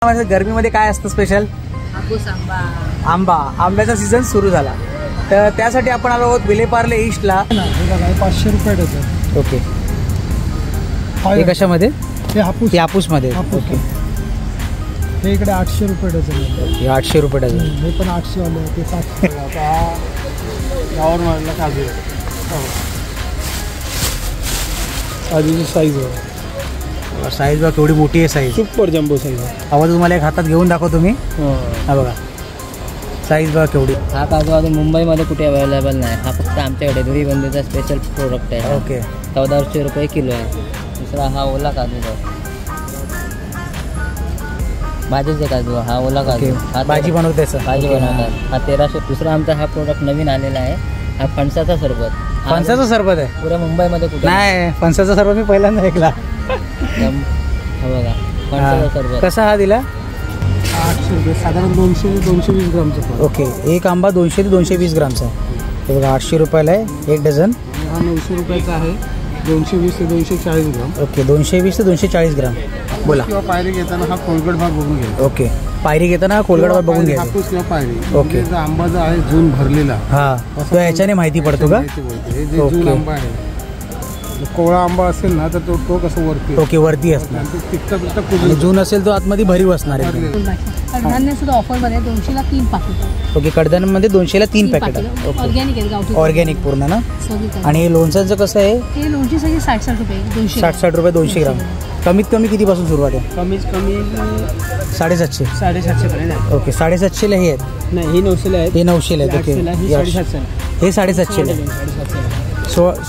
गरमीमध्ये काय असतं स्पेशल? हापूस आंबा. आंबा. आंब्याचा सीझन सुरू झाला, तर त्यासाठी आपण आलो आहोत विलेपार्ले ईस्टला. 500 रुपये डझन. ओके. हे कशामध्ये? हे हापूस. हे हापूसमध्ये. ओके. हे इकडे 800 रुपये डझन. हे 800 रुपये डझन. हे पण 800 वाले ते 700. यावर मारला काजू. काजूची साईज साईज बघा केवढी मोठी आहे. Size super jumbo size. आवाज तुम्हाला एक हातात घेऊन दाखवतो मी. हा बघा साईज बघा केवढी. हा काजू अजून मुंबईमध्ये कुठे अवेलेबल नाही. हा फक्त आमच्याकडे धुरीबंदीचा स्पेशल प्रोडक्ट आहे. ओके. 1400 रुपये किलो आहे. दुसरा हा ओला काजू आहे, भाजीचे काजू. हा ओला काजू. हा भाजी बनवते. भाजी बनवतात. हा 1300. दुसरा आमचा हा प्रोडक्ट नवीन आलेला आहे. हा फणसाचा सरबत. फणसाचं सरबत आहे. पुऱ्या मुंबईमध्ये कुठे नाही. फणसाचा सरबत मी पहिल्यांदा ऐकला. हा बघा फणसाचा सरबत. कसा हा दिला? 800 रुपये. साधारण 200-220 ग्रामचा. ओके. एक आंबा 200 ते 220 ग्रामचा. हे बघा 800 रुपयाला आहे एक डझन. हा 900 रुपयाचा आहे. 220 ते 240 ग्राम. ओके. 220 ते 240 ग्राम. बोला. किंवा पायरी घेताना हा कोलगट भाग बघून घ्या. ओके. पायरी घेताना कोलगट भाग बघून घ्या. हापूस किंवा पायरी. ओके. आंबा जो आहे जून भरलेला. हा तो याच्याने माहिती पडतो का? हे जे जून आंबा आहे, कोवळा आंबा असेल ना तर तो कसं वरती. ओके. वरती असणार. तिकटा जून असेल तो आतमध्ये भरीव असणार आहे. कडधान्य सुद्धा ऑफर मध्ये 200ला 3 पाकिट. ओके. कडधान्यामध्ये 200ला 3 पॅकेट. ऑर्गॅनिक आहे, गावठी ऑर्गॅनिक पूर्ण ना. आणि लोणचं कसं आहे? हे लोणची सगळी 60-60 रुपये. 60 रुपये 200 ग्राम. कमीत कमी कितीपासून सुरुवात आहे? कमीत कमी 750. 750 पर्यंत. ओके. 750 ला हे आहेत. नाही हे 900 आहेत. हे 900 आहेत. ओके. हे 750 आहे.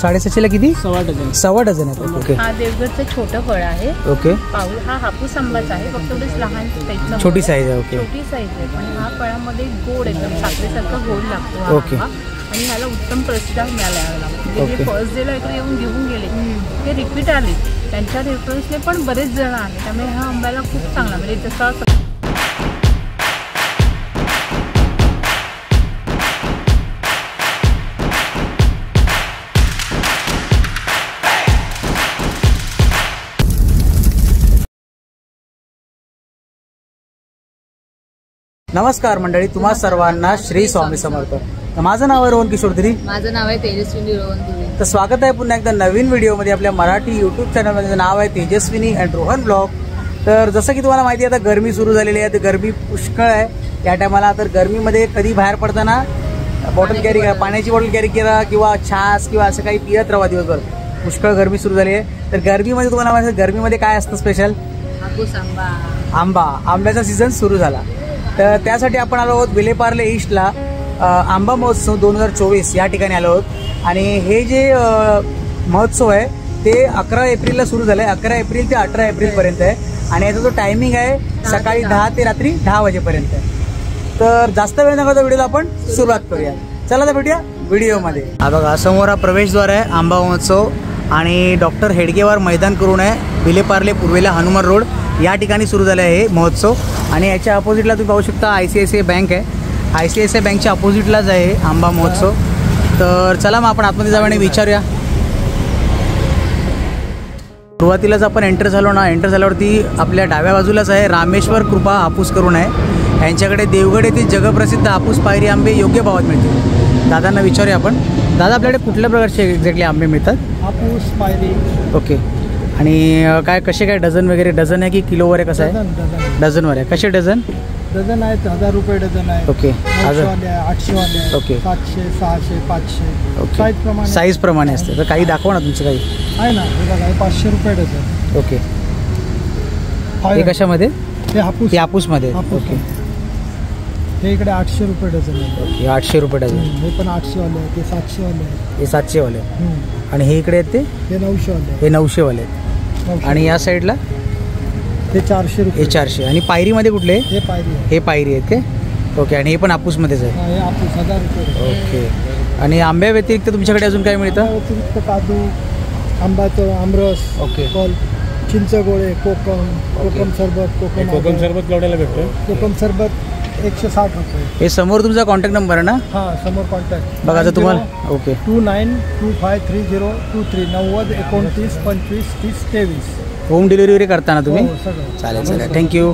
750 ला किती? 1.25 डझन आहेत. ओके. हा देवगडचं छोटं फळ आहे. ओके. पाऊल. हा हापूस आंबाच आहे, फक्त थोडीच लहान टाईपचा. छोटी साईज आहे. ओके. छोटी साईज आहे, पण हा फळामध्ये गोड एकदम साखरेसारखा गोड लागतो हा ओके. आंबा. आणि ह्याला उत्तम प्रतिसाद मिळाला लागतो. ओके. जे फर्स्ट डेला इकडे येऊन घेऊन गेले ते रिपीट आले. त्यांच्या रेफरन्सने पण बरेच जण आले. त्यामुळे हा आंब्याला खूप चांगला, म्हणजे जसा नमस्कार मंडळी, तुम्हा सर्वांना श्री स्वामी समर्थ. माझं नाव आहे रोहन किशोर धुरी. माझं नाव आहे तेजस्विनी रोहन धुरी. तर स्वागत आहे पुन्हा एकदा नवीन व्हिडिओमध्ये आपल्या मराठी यूट्यूब चॅनलमध्ये. नाव आहे तेजस्विनी अँड रोहन ब्लॉग. तर जसं की तुम्हाला माहिती आहे आता गरमी सुरू झालेली आहे. तर गरमी पुष्कळ आहे या टायमाला. तर गरमीमध्ये कधी बाहेर पडताना बॉटल कॅरी करा, पाण्याची बॉटल कॅरी करा किंवा छास किंवा असं काही पियत राहा दिवसभर. पुष्कळ गरमी सुरू झाली आहे. तर गरमीमध्ये तुम्हाला माहिती आहे गरमीमध्ये काय असतं स्पेशल? हापूस आंबा. आंबा. आंब्याचा सीझन सुरू झाला, तर त्यासाठी आपण आलो आहोत विलेपार्ले ईस्टला. आंबा महोत्सव 2024 या ठिकाणी आलो आहोत. आणि हे जे महोत्सव आहे ते 11 एप्रिलला सुरू झालं आहे. 11 एप्रिल ते 18 एप्रिलपर्यंत आहे. आणि याचा जो टायमिंग आहे सकाळी 10 ते रात्री 10 वाजेपर्यंत आहे. तर जास्त वेळ न करता व्हिडिओला आपण सुरुवात करूया. चला तर भेटूया व्हिडिओमध्ये. हा बघा समोर हा प्रवेशद्वार आहे आंबा महोत्सव. आणि डॉक्टर हेडगेवार मैदान करून आहे विलेपार्ले पूर्वेला हनुमान रोड या ठिकाणी सुरू झालं आहे हे महोत्सव. आणि याच्या अपोजिटला तुम्ही पाहू शकता ICICI बँक आहे. ICICI बँकच्या अपोजिटलाच आहे आंबा महोत्सव. तर चला मग आपण आतमध्ये जाऊ आणि विचारूया. सुरुवातीलाच आपण एंटर झालो ना, एंटर झाल्यावरती आपल्या डाव्या बाजूलाच आहे रामेश्वर कृपा हापूस करून आहे. यांच्याकडे देवगड येथील जगप्रसिद्ध हापूस पायरी आंबे योग्य भावात मिळतील. दादांना विचारूया आपण. दादा आपल्याकडे कुठल्या प्रकारचे एक्झॅक्टली आंबे मिळतात? हापूस पायरी. ओके. आणि काय कसे काय डझन वगैरे? डझन आहे की किलोवर आहे? कसं आहे? डझनवर आहे. कसे डझन? डझन आहेत 1000 रुपये डझन आहे. ओके. 800 वाले. ओके. 700, 600, 500. ओके. साईज प्रमाणे असते. तर काही दाखवा ना तुमचं काही आहे ना. हे बघा 500 रुपये डझन. ओके. हे कशामध्ये? हे हापूस. हे हापूसमध्ये. ओके. हे इकडे 800 रुपये डझन आहे. ओके. 800 रुपये डझन. हे पण 800 वाले आहे. ते 700 वाले आहे. हे 700 वाले. आणि हे इकडे आहेत ते? हे 900 वाले. हे 900 वाले आहेत. आणि या साईडला हे 400 रुपये. हे 400. आणि पायरीमध्ये कुठले? हे पायरी आहे. हे पायरी आहेत ते. ओके. आणि हे पण हापूसमध्येच आहे. हे हापूस 1000 रुपये. ओके. आणि आंब्या व्यतिरिक्त तुमच्याकडे अजून काय मिळतं? व्यतिरिक्त काजू, आंबाचं आमरस, ओके, चिंचगोळे, कोकम सरबत. कोकम सरबत केवढ्याला भेटतं? कोकम सरबत 160 रुपये. हे समोर तुमचा कॉन्टॅक्ट नंबर आहे ना? हां समोर कॉन्टॅक्ट बघा. जर तुम्हाला ओके 29253023 90 29 25 30 23. होम डिलिव्हरी करता ना तुम्ही? सगळं. चालेल चालेल. थँक्यू.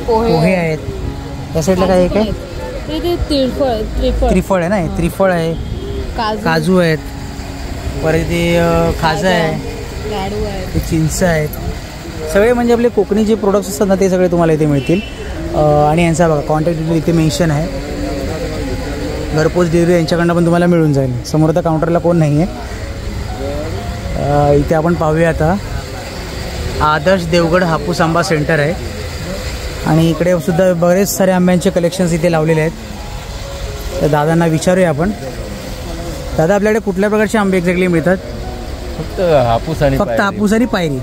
पोहे आहेत. या साईडला काय आहे काय ते त्रिफळ त्रिफळ आहे ना, हे त्रिफळ आहे, काजू आहेत, परत ते खाजा आहे, लाडू आहे, ते चिंच आहेत. सगळे म्हणजे आपले कोकणी जे प्रोडक्ट्स असतात ना ते सगळे तुम्हाला इथे मिळतील. आणि यांचा बघा कॉन्टॅक्ट डिटेल इथे मेन्शन आहे. घरपोच डिलिव्हरी यांच्याकडनं पण तुम्हाला मिळून जाईल. समोर त्या काउंटरला कोण नाही आहे. इथे आपण पाहूया आता आदर्श देवगड हापूस आंबा सेंटर आहे. आणि इकडे सुद्धा बरेच सारे आंब्यांचे कलेक्शन्स इथे लावलेले आहेत. तर दादांना विचारूया आपण. दादा, आपल्याकडे कुठल्या प्रकारचे आंबे एक्झॅक्टली मिळतात? फक्त हापूस आणि पायरी.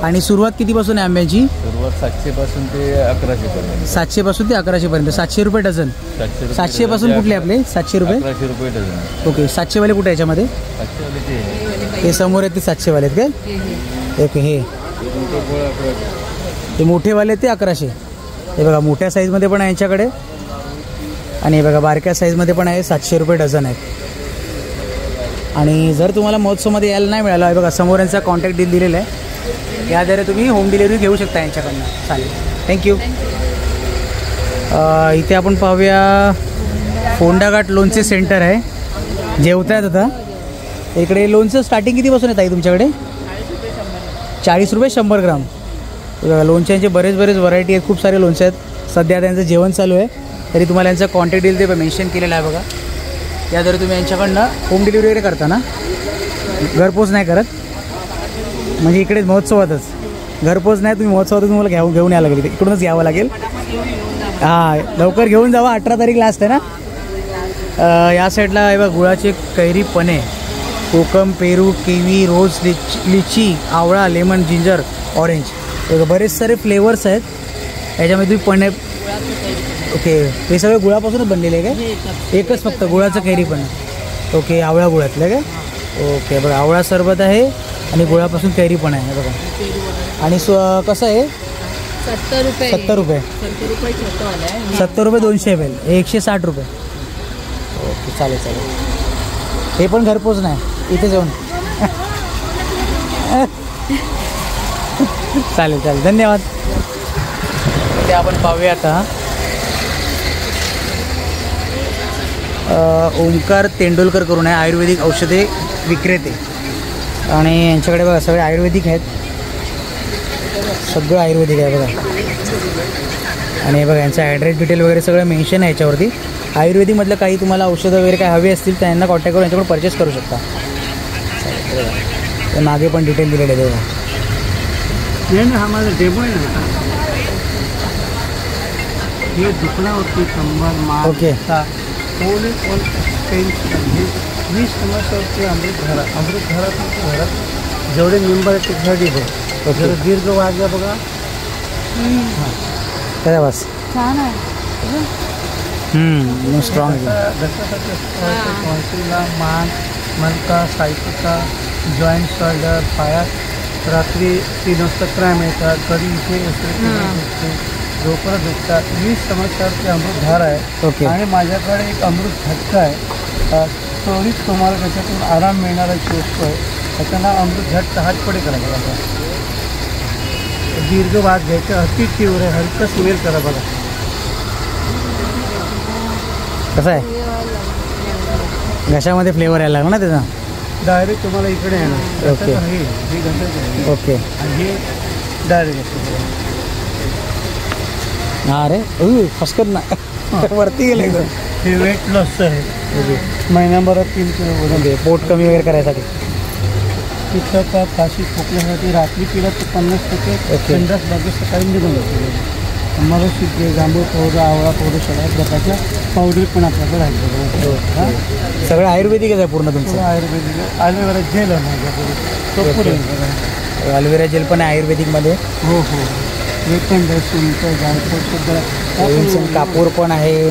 आणि सुरुवात कितीपासून आहे आंब्याची? सुरुवात 700 पासून ते 1100 पर्यंत. 700 पासून ते 1100 पर्यंत. 700 रुपये डझन. 700 पासून कुठले आपले? 700 रुपये. 1100 रुपये डझन. ओके. 700 वाले कुठे याच्यामध्ये? 700 वाले हे समोर आहेत ते 700 वाले आहेत काय? ओके. हे मोठेवाले ते 1100. हे बघा मोठ्या साईजमध्ये पण आहे यांच्याकडे. आणि हे बघा बारक्या साईजमध्ये पण आहे. 700 रुपये डझन आहेत. आणि जर तुम्हाला महोत्सवमध्ये यायला नाही मिळालं आहे बघा समोर यांचा कॉन्टॅक्ट दिलेला आहे. याद्वारे तुम्ही होम डिलिव्हरी घेऊ शकता यांच्याकडनं. चालेल, थँक्यू. इथे आपण पाहूया फोंडाघाट लोणचे सेंटर आहे. जेवता आहेत आता. इकडे लोणचं स्टार्टिंग कितीपासून येत आहे तुमच्याकडे? 40 रुपये 100 ग्राम. लोणच्यांचे बरेच व्हरायटी आहेत. खूप सारे लोणचे आहेत. सध्या त्यांचं जेवण चालू आहे तरी तुम्हाला यांचा कॉन्टॅक्ट डिटेल ते मेन्शन केलेला आहे बघा. याद्वारे तुम्ही यांच्याकडनं होम डिलिव्हरी वगैरे करता ना? घरपोच नाही करत म्हणजे इकडेच महोत्सवातच? घरपोच नाही, तुम्ही महोत्सवातच तुम्हाला घेऊन यावं लागेल. इकडूनच घ्यावं लागेल. हां, लवकर घेऊन जावा. 18 तारीख लास्ट आहे ना. या साईडला आहे बघा गुळाचे कैरी पने, कोकम, पेरू, किवी, रोज, लिची, आवळा, लेमन, जिंजर, ऑरेंज. बरेच सारे फ्लेवर्स आहेत याच्यामध्ये. पणे ओके. हे सगळं गुळापासूनच बनलेले आहे काय? एकच फक्त गुळाचं कैरी पण. ओके. आवळा गुळातलं काय? ओके. बघा आवळा सरबत आहे आणि गुळापासून कैरी पण आहे बघा. आणि कसं आहे? 70 रुपये. 70 रुपये. 70 रुपये 200 ml. हे 160 रुपये. ओके. चालेल. हे पण घरपोच नाही, इथे जाऊन. चालेल. धन्यवाद. ते आपण पाहूया आता ओंकार तेंडुलकर करून आहे, आयुर्वेदिक औषधे विक्रेते. आणि यांच्याकडे बघा सगळे आयुर्वेदिक आहेत. सगळं आयुर्वेदिक आहे बघा. आणि हे बघा यांचं ॲड्रेस डिटेल वगैरे सगळं मेन्शन आहे याच्यावरती. आयुर्वेदिकमधलं काही तुम्हाला औषधं वगैरे काय हवे असतील तर यांना कॉन्टॅक्ट करून यांच्याकडून परचेस करू शकता. मागे पण डिटेल दिलेले आहे बघा. हा माझा डेमो आहे ना. हे दुखण्यावरती कंबर मान. ओके. ही समस्यावरती अमृतधारातून घरात जेवढे मेंबर आहेत ते घरी बघ. जरा दीर्घ वाजला बघा. काय बस छान आहे. स्ट्रॉंग. कॉन्ट्रीला मान, मणका, सायटिका, जॉईंट, शोल्डर, पायात रात्री 3 वाजता क्रॅम येतात. कधी इथे डोकं दुखतात. ही समस्यावरती अमृतधार आहे. ओके. आणि माझ्याकडे एक अमृत झटका आहे. त्वरित तुम्हाला त्याच्यातून आराम मिळणारा एक वस्तू आहे. त्याचं नाव अमृत झटका. हातपडे करा बघा. दीर्घ वाद घ्यायचं. अति तीव्र आहे. हलकं स्मेल करा बघा. कसं आहे? घशामध्ये फ्लेवर यायला लागला ना त्याचा. डायरेक्ट तुम्हाला इकडे येणार. ओके. ओके. आणि हे डायरेक्ट हां. अरे फसकत ना वरती गेलं एकदम. हे वेट लॉस आहे. महिन्याभरात 3 किलो वजन. पोट कमी वगैरे करायसाठी. पित्त, कफ, काशी, खोकल्यासाठी रात्री पिलं तर 50% संडास बागेत सकाळी निघून जातो. मला शिके, जांभूळ पावडर, आवळा पावडर सगळ्या प्रकारच्या पावडर पण आपल्याकडे आहेत. सगळं आयुर्वेदिकच आहे पूर्ण तुमचं? आयुर्वेदिक. ॲलोवेरा जेल आहे माझ्याकडे. तो पुढे ॲलोवेरा जेल पण आहे आयुर्वेदिकमध्ये. हो. वेकंड, सुंठ, जायफळ, कापूर पण आहे.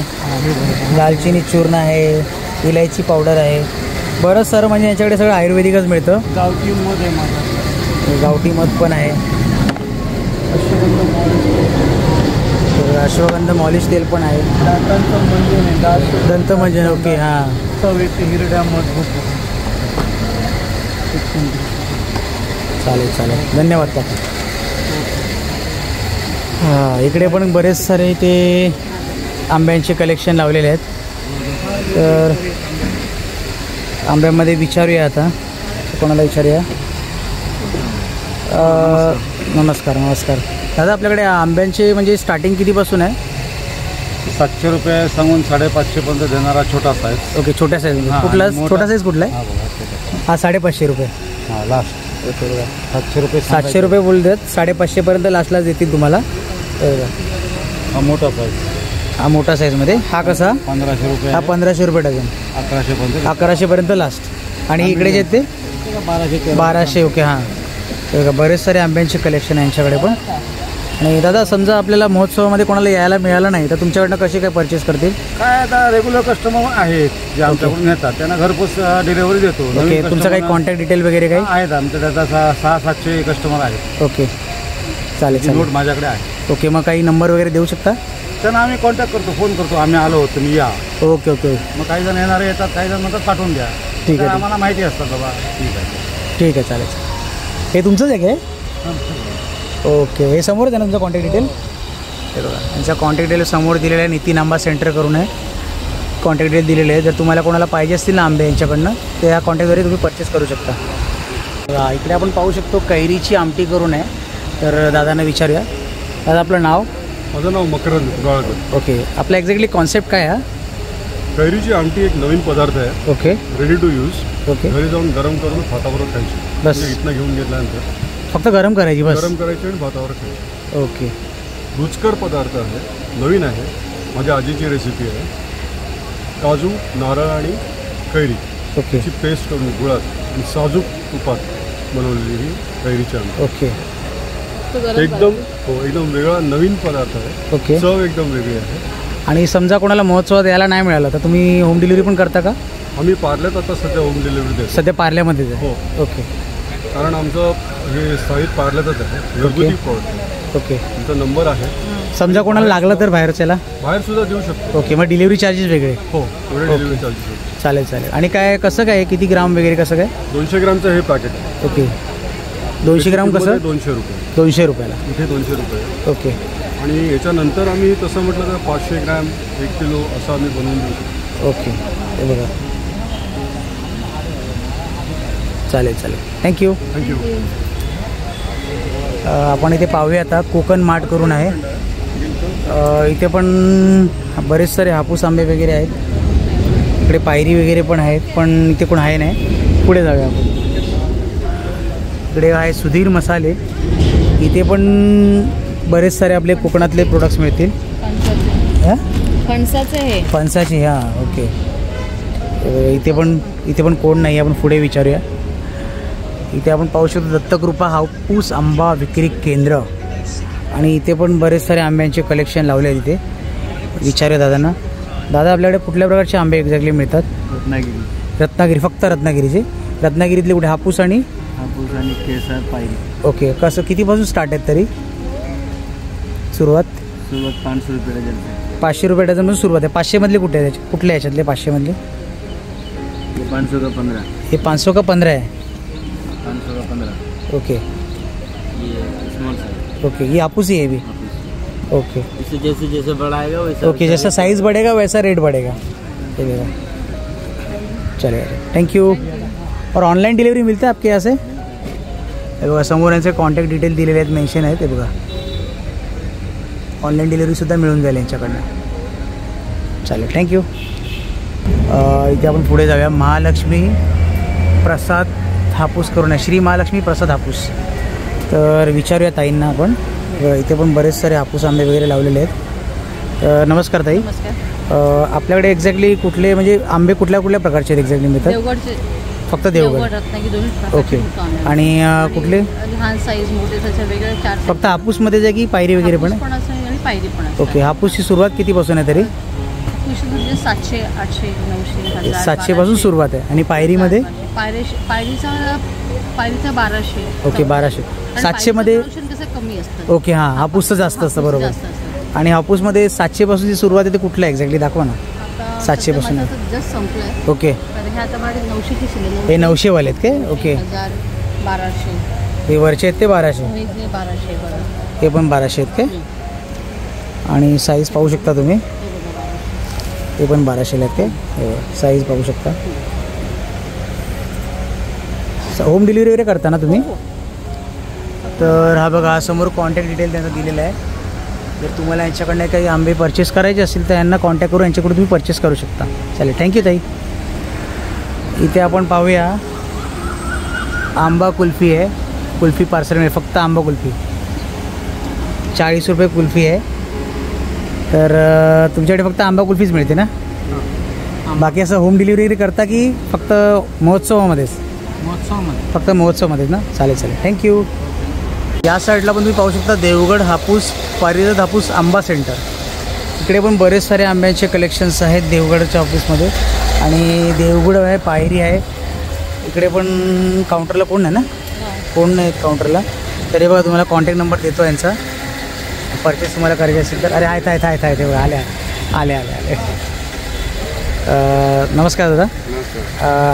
दालचिनी चूर्ण आहे. इलायची पावडर आहे. बरंच सर म्हणजे यांच्याकडे सगळं आयुर्वेदिकच मिळतं. गावठी मध आहे माझ्याकडे. गावठी मध पण आहे. अश्वगंध मॉलिश तेल पण आहे. दातांचं मंजन आहे. दंतमंजन. ओके. हां. चवेचे हिरड्या मजबूत. चालेल. धन्यवाद काका. इकडे पण बरेच सारे ते आंब्यांचे कलेक्शन लावलेले आहेत. तर आंब्यामध्ये विचारूया आता, कोणाला विचारूया. नमस्कार नमस्कार दादा, आपल्याकडे आंब्यांचे म्हणजे स्टार्टिंग कितीपासून आहे? 700 रुपये सांगून 550 पर्यंत देणारा छोटा साईज. ओके, छोट्या साईज. कुठला छोटा साईज कुठला आहे? हा 550 रुपये. हां लास्ट. ओके बघा, 700 रुपये. 700 रुपये बोलतात, 550 पर्यंत लास्टला देतील तुम्हाला. हा मोठा साईज. हा मोठा साईजमध्ये. हा कसा? 1500 रुपये. हा 1500 रुपये डझन. 1100 पर्यंत. 1100 पर्यंत लास्ट. आणि इकडे जे ते 1200. ओके हां, बघा बरेच सारे आंब्यांचे कलेक्शन आहे यांच्याकडे पण. आणि दादा समजा आपल्याला महोत्सवामध्ये कोणाला यायला मिळालं नाही तर तुमच्याकडनं कसे काय परचेस करतील? काय आता रेग्युलर कस्टमर आहेत जे आमच्याकडून येतात, त्यांना घरपोच डिलिव्हरी देतो. ओके, तुमचा काही कॉन्टॅक्ट डिटेल वगैरे काही आहेत आमच्या त्याचा 600-700 कस्टमर आहेत. ओके चालेल नोट चालेल. माझ्याकडे आहे. ओके, मग काही नंबर वगैरे देऊ शकता? त्यांना आम्ही कॉन्टॅक्ट करतो, फोन करतो, आम्ही आलो होतो तुम्ही या. ओके ओके मग काही जण येणारे येतात, काही जण म्हणतात पाठवून द्या. ठीक आहे. आम्हाला माहिती असतात बाबा. ठीक आहे ठीक आहे चालेल. हे तुमचंच आहे काय? ओके, हे समोरच आहे ना तुमचा कॉन्टॅक्ट डिटेल? हे बघा, यांचा कॉन्टॅक्ट डिटेल समोर दिलेला आहे. नितीन आंबा सेंटर करून आहे कॉन्टॅक्ट डिटेल दिलेले आहे. जर तुम्हाला कोणाला पाहिजे असतील ना आंबे यांच्याकडनं, तर या कॉन्टॅक्टद्वारे तुम्ही परचेस करू शकता. इकडे आपण पाहू शकतो कैरीची आमटी करून आहे. तर दादांना विचारूया. दादा आपलं नाव? माझं नाव मकरंद गाळकर. ओके, आपला एक्झॅक्टली कॉन्सेप्ट काय आहे? कैरीची आमटी एक नवीन पदार्थ आहे, okay ready to use. Okay, घरी जाऊन गरम करून भाताबरोबर खायची. बस. म्हणजे इथनं घेऊन घेतल्यानंतर फक्त गरम करायची बस? गरम करायची आणि भातावर खायची. ओके, रुचकर पदार्थ आहे, नवीन आहे, माझ्या आजीची रेसिपी आहे. काजू, नारळ आणि कैरी ओके ची पेस्ट करून गुळात आणि साजूक तुपात बनवलेली ही कैरीची आमटी. ओके एकदम वेगळा नवीन पदार्थ आहे. ओके. चव एकदम वेगळी आहे. आणि समजा कोणाला महोत्सवात यायला नाही मिळालं तर तुम्ही होम डिलिव्हरी पण करता का? आम्ही पार्ल्यात आता सध्या होम डिलिव्हरी देतो. सध्या पार्ल्यामध्येच आहे? हो, ओके. कारण आमचं हे साहित्य पार्ल्यातच आहे, घरगुती प्रॉडक्ट. ओके, तुमचा नंबर आहे, समजा कोणाला लागलं तर बाहेरच्याला? बाहेर सुद्धा देऊ शकतो. ओके, मग डिलिव्हरी चार्जेस वेगळे? हो, एवढे डिलिव्हरी चार्जेस. चालेल चालेल. आणि काय कसं काय, किती ग्राम वगैरे कसं काय? 200 ग्रामचं हे पॅकेट आहे. ओके, 200 ग्राम कसं? 200 रुपये. 200 रुपयाला? इथे 200 रुपये. ओके. आणि याच्यानंतर आम्ही तसं म्हटलं तर 500 ग्रॅम, 1 किलो असं आम्ही बनवून देऊ शकतो. ओके, हे बघा. चालेल चालेल, थँक्यू. थँक्यू. आपण इथे पाहूया आता, कोकण मार्ट करून आहे. इथे पण बरेच सारे हापूस आंबे वगैरे आहेत. इकडे पायरी वगैरे पण आहेत, पण इथे कोण आहे नाही. पुढे जाऊया आपण. इकडे आहे सुधीर मसाले. इथे पण बरेच सारे आपले कोकणातले प्रोडक्ट्स मिळतील. फणसाचे हे फणसाचे, हां ओके. इथे पण कोण नाही, आपण पुढे विचारूया. इथे आपण पाहू शकतो दत्तकृपा हापूस आंबा विक्री केंद्र. आणि इथे पण बरेच सारे आंब्यांचे कलेक्शन लावले आहेत. इथे विचारूया दादांना. दादा आपल्याकडे कुठल्या प्रकारचे आंबे एक्झॅक्टली मिळतात? रत्नागिरी, फक्त रत्नागिरीचे? रत्नागिरीतले कुठे? हापूस आणि केसर, पायरी. ओके, कसं कितीपासून स्टार्ट आहेत तरी सुरुवात? 500 रुपये डझन. 500 रुपये डझनपासून सुरुवात आहे. 500 मधले कुठे आहे? कुठल्या याच्यातले 500 मधले? 500 का 15. हे 500 का 15 आहे? 500 का 15. Okay small size. ओके, ये हापूस ही है भी? ओके. इससे जैसे जैसे बढ़ाएगा वैसा ओके, जैसा साइज बढ़ेगा वैसा रेट बढ़ेगा. चलेगा, चलेगा, थैंक यू. और ऑनलाइन डिलीवरी मिलते हैं आपके यहाँ से? हे बघा, समोर यांचे कॉन्टॅक्ट डिटेल दिलेले आहेत, मेन्शन आहेत. हे बघा, ऑनलाईन डिलिव्हरीसुद्धा मिळून जाईल यांच्याकडनं. चालेल, थँक्यू. इथे आपण पुढे जाऊया. महालक्ष्मी प्रसाद हापूस करून आहे, श्री महालक्ष्मी प्रसाद हापूस. तर विचारूया ताईंना आपण. इथे पण बरेच सारे हापूस आंबे वगैरे लावलेले आहेत. नमस्कार ताई. नमस्कार. आपल्याकडे एक्झॅक्टली कुठले म्हणजे आंबे कुठल्या प्रकारचे एक्झॅक्टली मिळतात? देवगडचे. फक्त देवगड? रत्नागिरी दोन्ही प्रकारचे ओके. मिळतात. आणि कुठले? लहान साईज, मोठे साईज वेगळे 4. फक्त हापूसमध्ये आहे की पायरी वगैरे पण आहे? आणि पायरी पण आहे. ओके. हापूसची सुरुवात कितीपासून आहे तरी? म्हणजे 700, 800, 900, 1000. 700 पासून सुरुवात आहे. आणि पायरीमध्ये? पायरीचा 1200. ओके, 1200. 700 मध्ये कसं कमी असतं. ओके, हां, हापूसचं जास्त असतं, बरोबर. आणि हापूसमध्ये 700 पासूनची सुरुवात आहे ते कुठलं एक्झॅक्टली दाखवा ना. 700 पासून जस्ट संपलंय. ओके. हे आता माझे 900ची शिल्लक. हे 900 वाले आहेत काय? ओके. 1000, 1200. हे वरचे आहेत ते 1200? हे 1200 बरं. हे पण 1200 आहेत काय? आणि साईज पाहू शकता तुम्ही, ते पण 1200ला आहेत ते, साईज पाहू शकता. होम डिलिव्हरी वगैरे करता ना तुम्ही? तर हा बघा समोर कॉन्टॅक्ट डिटेल त्यांचा दिलेला आहे. जर तुम्हाला यांच्याकडनं काही आंबे परचेस करायचे असतील तर यांना कॉन्टॅक्ट करून यांच्याकडून तुम्ही परचेस करू शकता. चालेल, थँक्यू ताई. इथे आपण पाहूया आंबा कुल्फी आहे, कुल्फी पार्सलमध्ये फक्त आंबा कुल्फी 40 रुपये कुल्फी आहे. तर तुमच्याकडे फक्त आंबा कुल्फीच मिळते ना? बाकी असं होम डिलिव्हरी करता की फक्त महोत्सवामध्येच? महोत्सवामध्ये. फक्त महोत्सवामध्येच ना? चालेल चालेल, थँक्यू. या साईडला पण तुम्ही पाहू शकता देवगड हापूस पारिजात हापूस आंबा सेंटर. इकडे पण बरेच सारे आंब्यांचे कलेक्शन्स आहेत देवगडच्या ऑफिसमध्ये. आणि देवगड आहे, पायरी आहे. इकडे पण काउंटरला कोण नाही ना? कोण नाही काउंटरला. तरी बघा तुम्हाला कॉन्टॅक्ट नंबर देतो यांचा, परचेस तुम्हाला करायचे असेल तर. अरे आहेत आहेत आहेत आहेत, बघा आले आले आले आले. नमस्कार दादा.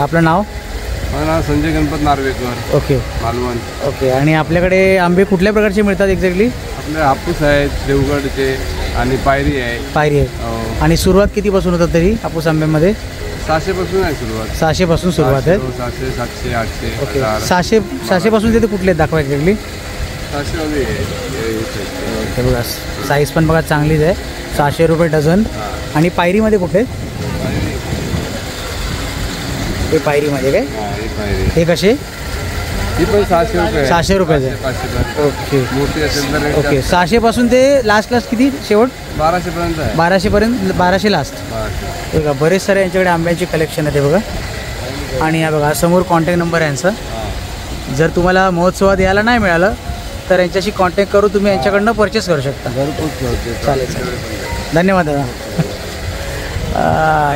आपलं नाव? माझं नाव संजय गणपत नार्वेकर. ओके मालवण. ओके. आणि आपल्याकडे आंबे कुठल्या प्रकारचे मिळतात एक्झॅक्टली? आपले हापूस आहेत देवगडचे आणि पायरी आहे. पायरी आहे. आणि सुरुवात कितीपासून होतात तरी हापूस आंब्यामध्ये? 600 पासून आहे सुरुवात. 600 पासून सुरुवात आहे. 600, 700, 800. ओके. 600 पासून तिथे कुठले आहेत दाखवा एक्झॅक्टली? 600 मध्ये ते बघा साईज पण बघा चांगलीच आहे. 600 रुपये डझन. आणि पायरीमध्ये कुठले? हे पायरीमध्ये काय? हे कसे? ही पण 600 रुपये. 600 रुपयाचे. 500. ओके मोठी असेल तर रेट ओके. 600 पासून ते लास्ट किती शेवट? 1200 पर्यंत आहे. 1200 पर्यंत. 1200 लास्ट. 1200. बघा बरेच सारे यांच्याकडे आंब्याची कलेक्शन आहे ते बघा. आणि हा बघा समोर कॉन्टॅक्ट नंबर आहे यांचा. जर तुम्हाला महोत्सवात यायला नाही मिळालं तर यांच्याशी कॉन्टॅक्ट करून तुम्ही यांच्याकडनं परचेस करू शकता. चालेल चालेल, धन्यवाद दादा.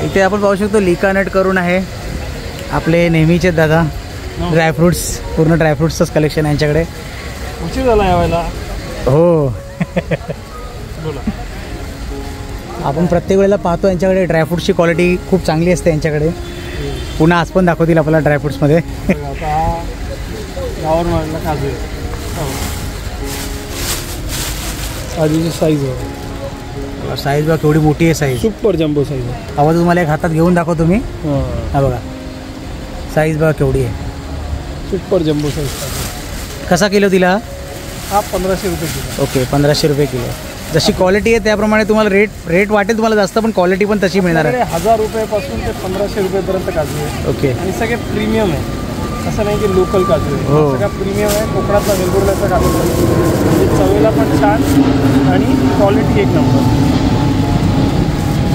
इथे आपण पाहू शकतो लिका नट करून आहे आपले नेहमीचे दादा. ड्रायफ्रुट्स, पूर्ण ड्रायफ्रुट्सचंच कलेक्शन आहे यांच्याकडे. उशीर झाला यावेळेला. हो आपण प्रत्येक वेळेला पाहतो यांच्याकडे ड्रायफ्रुट्सची क्वालिटी खूप चांगली असते यांच्याकडे. पुन्हा आज पण दाखवतील आपल्याला ड्रायफ्रुट्समध्ये. आता यावर मारला काजू आहे. काजूची साईज आहे. साईज बघा केवढी मोठी आहे साईज. सुपर जम्बो साईज आहे. आवाज तुम्हाला एक हातात घेऊन दाखवतो मी. हा बघा साईज बघा केवढी आहे. Super jumbo size. कसा किलो दिला? हा 1500 रुपये किलो. ओके 1500 रुपये किलो. जशी क्वालिटी आहे त्याप्रमाणे तुम्हाला रेट वाटेल तुम्हाला जास्त, पण क्वालिटी पण तशी मिळणार आहे. 1000 रुपयापासून ते 1500 रुपयेपर्यंत काजू आहे. ओके. आणि सगळे प्रीमियम आहे. असं नाही की लोकल काजू आहे. हो. सगळा प्रीमियम आहे. कोकणातला वेलगुर्ल्याचा काजू आहे. म्हणजे चवीला पण छान आणि क्वालिटी एक नंबर.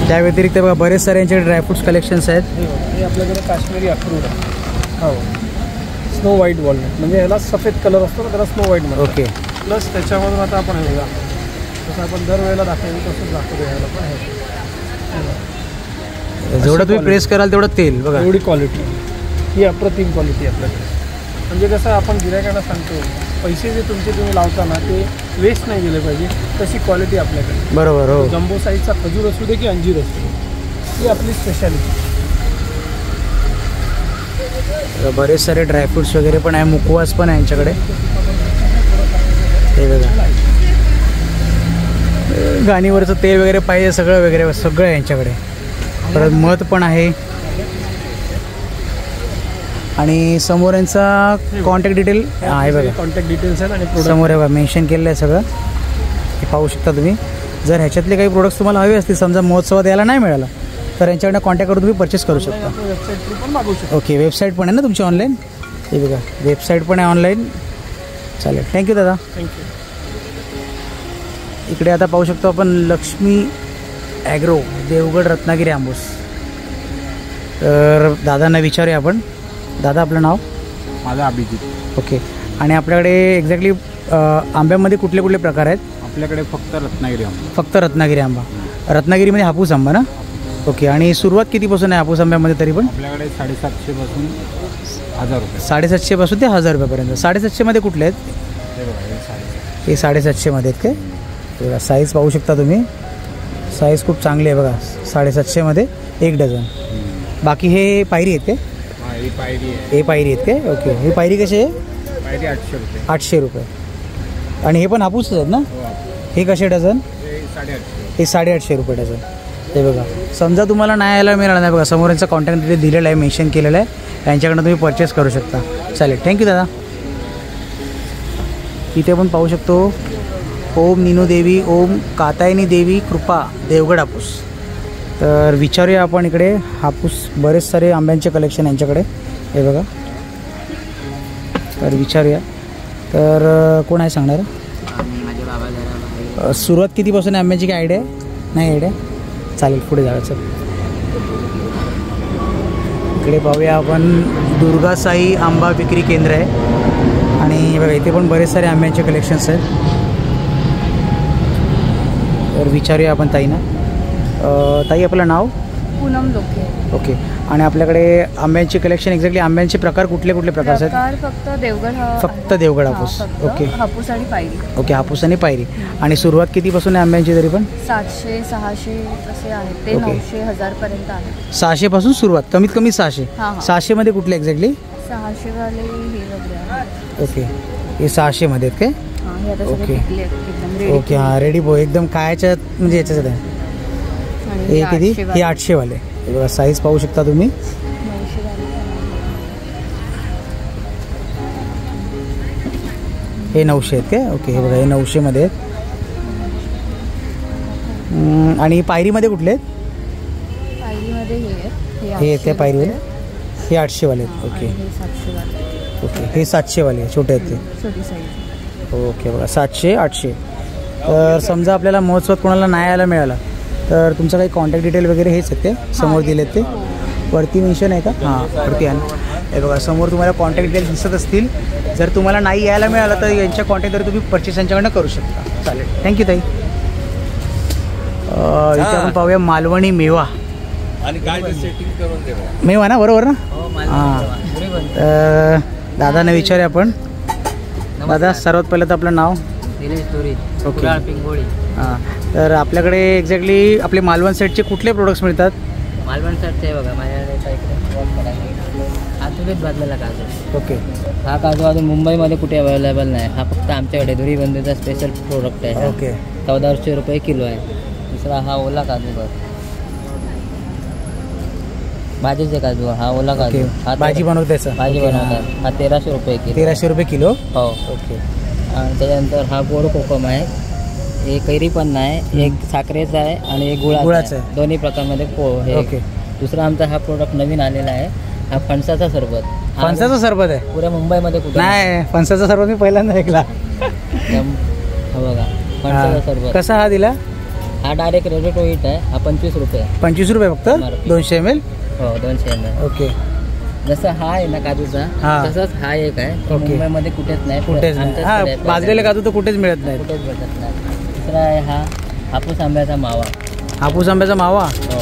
त्या व्यतिरिक्त बघा बरेच सारे यांच्याकडे ड्रायफ्रुट्स कलेक्शन्स आहेत. हे आपल्याकडे काश्मीरी अक्रोड आहे. हो, स्नो व्हाईट वॉलनट, म्हणजे ह्याला सफेद कलर असतो ना, त्याला स्नो व्हाईट म्हणतात. ओके. प्लस त्याच्यामधून आता आपण हे बघा जसं आपण दरवेळेला दाखवतो तसंच दाखवतो ह्याला पण आहे. जेवढं तुम्ही प्रेस कराल तेवढं तेल बघा. एवढी क्वालिटी, ही अप्रतिम क्वालिटी आपल्याकडे. म्हणजे कसं आपण गिरायकांना सांगतो पैसे जे तुमचे तुम्ही लावताना ते वेस्ट नाही गेले पाहिजे, तशी क्वालिटी आपल्याकडे. बरोबर. हो. जम्बो साईजचा खजूर असू दे की अंजीर असू दे, ही आपली स्पेशालिटी. बरेच सारे ड्रायफ्रुट्स वगैरे पण आहे, मुखवास पण आहे यांच्याकडे. हे बघा गाणीवरचं तेल वगैरे पाहिजे सगळं वगैरे सगळं आहे यांच्याकडे. परत मध पण आहे. आणि समोर यांचा कॉन्टॅक्ट डिटेल आहे बघा. कॉन्टॅक्ट डिटेल्स आहेत आणि समोर आहे बघा मेन्शन केलेलं आहे सगळं, हे पाहू शकता तुम्ही. जर ह्याच्यातले काही प्रोडक्ट्स तुम्हाला हवे असतील, समजा महोत्सवात यायला नाही मिळालं तर यांच्याकडनं कॉन्टॅक्ट करून तुम्ही परचेस करू शकता. वेबसाईट पण मागवू शकता. ओके. वेबसाईट पण आहे ना तुमची ऑनलाईन? हे बघा वेबसाईट पण आहे ऑनलाईन. चालेल, थँक्यू दादा. थँक्यू. इकडे आता पाहू शकतो आपण लक्ष्मी ॲग्रो देवगड रत्नागिरी आंबूस. तर दादांना विचारूया आपण. दादा आपलं नाव? माझं अभिजित. ओके. आणि आपल्याकडे एक्झॅक्टली आंब्यामध्ये कुठले कुठले प्रकार आहेत? आपल्याकडे फक्त रत्नागिरी आंबा. फक्त रत्नागिरी आंबा. रत्नागिरीमध्ये हापूस आंबा ना? ओके. आणि सुरुवात कितीपासून आहे हापूस आंब्यामध्ये तरी पण? आपल्याकडे 750 पासून 1000 रुपये. 750 पासून ते 1000 रुपयापर्यंत. 750 मध्ये कुठले आहेत? हे 750 मध्ये आहेत काय? बघा साईज पाहू शकता तुम्ही. साईज खूप चांगली आहे बघा. 750 मध्ये 1 डझन. बाकी हे पायरी आहेत काय? ही पायरी आहे. हे पायरी आहेत काय? ओके. हे पायरी कशी आहे? पायरी 800 रुपये. 800 रुपये. आणि हे पण हापूसच आहेत ना? हे कसे डझन? हे 850 रुपये डझन. हे बघा, समजा तुम्हाला नाही यायला मिळालं नाही, बघा समोर यांचा कॉन्टॅक्ट डिटेल दिलेला आहे, मेन्शन केलेलं आहे, यांच्याकडनं तुम्ही परचेस करू शकता. चालेल, थँक्यू दादा. इथे पण पाहू शकतो ओम नीनू देवी, ओम कातायनी देवी कृपा, देवगड हापूस. तर विचारूया आपण इकडे हापूस, बरेच सारे आंब्यांचे कलेक्शन यांच्याकडे. हे बघा, तर विचारूया. तर कोण आहे सांगणार? सुरुवात कितीपासून आहे आंब्याची, काय आयडिया आहे? नाही आयडिया? चालेल, पुढे जायचं. इकडे पाहूया आपण दुर्गा साई आंबा विक्री केंद्र आहे आणि बघा इथे पण बरेच सारे आंब्यांचे कलेक्शन्स आहेत. तर विचारूया आपण ताईंना. ताई, आपलं नाव? पूनम लोके. ओके. आणि आपल्याकडे आंब्यांचे कलेक्शन, एक्झॅक्टली आंब्यांचे प्रकार कुठले कुठले प्रकार आहेत? फक्त देवगड, फक्त देवगड हापूस. ओके. हापूस आणि पायरी. ओके, हापूस आणि पायरी. आणि सुरुवात कितीपासून आहे आंब्यांची तरी पण? 700 600 असे आहेत ते. 900 1000 पर्यंत आहे. 600 पासून सुरुवात, कमीत कमी 600. 600 मध्ये कुठले एक्झॅक्टली? 600 वाले हे वगैरे. ओके, हे 600 मध्ये आहेत काय? Okay okay. हां, रेडी बो एकदम कायच्यात म्हणजे याच्यात आहे. हे किती? हे 800 वाले. हे बघा, साईज पाहू शकता तुम्ही. हे 900 आहेत काय? ओके. हे बघा, हे 900 मध्ये आहेत. आणि पायरीमध्ये कुठले आहेत? पायरीमध्ये हे त्या पायरीवाले हे 800 वाले आहेत. Okay okay. हे 700 वाले छोटे आहेत ते. छोटी साईज. ओके. बघा, 700 800. तर समजा आपल्याला महोत्सवात कोणाला नाही यायला मिळाला तर तुमचं काही कॉन्टॅक्ट डिटेल वगैरे हेच आहेत ते समोर दिलेत ते वरती मेन्शन आहे का? हां, वरती आहे. हे बघा, समोर तुम्हाला कॉन्टॅक्ट डिटेल दिसत असतील. जर तुम्हाला नाही यायला मिळालं तर यांच्या कॉन्टॅक्टवर तुम्ही परचेस यांच्याकडनं करू शकता. चालेल, थँक्यू ताई. इथे आपण पाहूया मालवणी मेवा. आणि काय सेटिंग करून देवा मेवा ना, बरोबर ना? हां. दादाने विचारूया आपण. दादा, सर्वात पहिलं तर आपलं नाव? ओके. हां, तर आपल्याकडे एक्झॅक्टली आपले मालवण सेटचे कुठले प्रोडक्ट्स मिळतात? मालवण सेटचे बघा माझ्याकडे हा तुरीत भाजलेला काजू. ओके. हा काजू अजून मुंबईमध्ये कुठे अवेलेबल नाही. हा फक्त आमच्याकडे धुरीबंधूचा स्पेशल प्रोडक्ट आहे. ओके. 1400 रुपये किलो आहे. दुसरा हा ओला काजू बघ, भाजीचे काजू. हा ओला काजू, हा भाजी बनवतायचा. भाजी बनवतात. हा 1300 रुपये किलो. 1300 रुपये किलो. हो. ओके. आणि त्याच्यानंतर हा गोड कोकम आहे. एक कैरी पण नाही, एक साखरेचा आहे आणि एक गुळाचा आहे. दोन्ही प्रकारमध्ये हे. ओके. दुसरा आमचा हा प्रोडक्ट नवीन आलेला आहे. हा फणसाचा सरबत. फणसाचा सरबत आहे? पुऱ्या मुंबईमध्ये कुठे नाही. फणसाचा सरबत मी पहिल्यांदा ऐकला. हा बघा, फणसाचा सरबत. कसा हा दिला? हा डायरेक्ट रेडी टू ईट आहे. हा 25 रुपये. 25 रुपये फक्त? 200 ml? हो, 200 ml. ओके. जसं हा आहे ना काजूचा, तसंच हा एक आहे. मुंबईमध्ये कुठेच नाही. कुठेच नाही. हा, भाजलेला काजू तर कुठेच मिळत नाही. कुठेच भेटत नाही. दुसरा आहे हा हापूस आंब्याचा मावा. हापूस आंब्याचा मावा? हो.